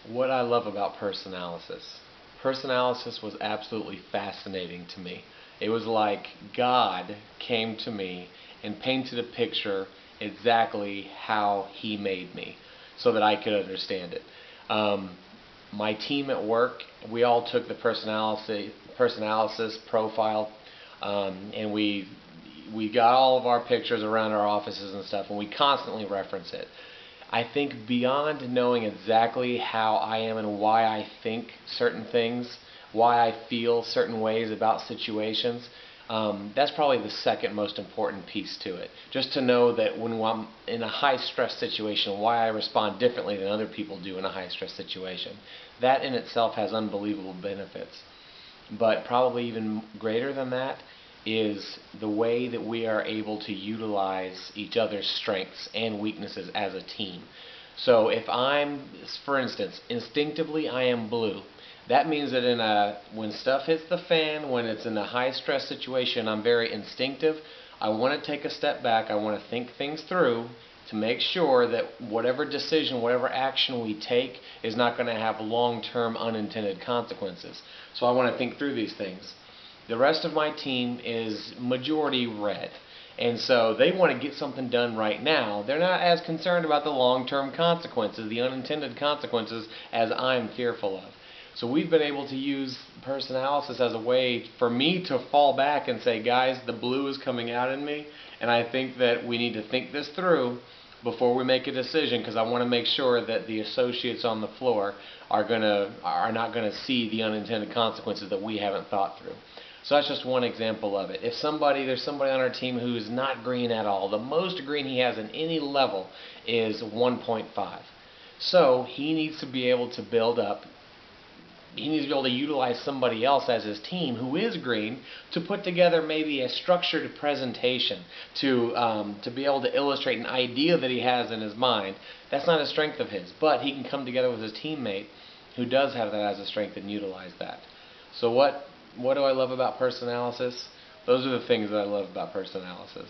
What I love about Personalysis. Personalysis was absolutely fascinating to me. It was like God came to me and painted a picture exactly how He made me so that I could understand it. Um, my team at work, we all took the Personalysis profile, and we got all of our pictures around our offices and stuff, and we constantly reference it. I think beyond knowing exactly how I am and why I think certain things, why I feel certain ways about situations, that's probably the second most important piece to it. Just to know that when I'm in a high stress situation, why I respond differently than other people do in a high stress situation. That in itself has unbelievable benefits. But probably even greater than that is the way that we are able to utilize each other's strengths and weaknesses as a team. So if I'm, for instance, instinctively I am blue, that means that when stuff hits the fan, when it's in a high stress situation, I'm very instinctive. I want to take a step back. I want to think things through to make sure that whatever decision, whatever action we take is not going to have long-term unintended consequences. So I want to think through these things. The rest of my team is majority red. And so they want to get something done right now. They're not as concerned about the long-term consequences, the unintended consequences, as I'm fearful of. So we've been able to use Personalysis as a way for me to fall back and say, guys, the blue is coming out in me, and I think that we need to think this through before we make a decision, because I want to make sure that the associates on the floor are not gonna see the unintended consequences that we haven't thought through. So that's just one example of it. If there's somebody on our team who's not green at all, the most green he has in any level is 1.5. So he needs to be able to build up. He needs to be able to utilize somebody else as his team who is green to put together maybe a structured presentation to be able to illustrate an idea that he has in his mind. That's not a strength of his, but he can come together with his teammate who does have that as a strength and utilize that. So what do I love about Personalysis? Those are the things that I love about Personalysis.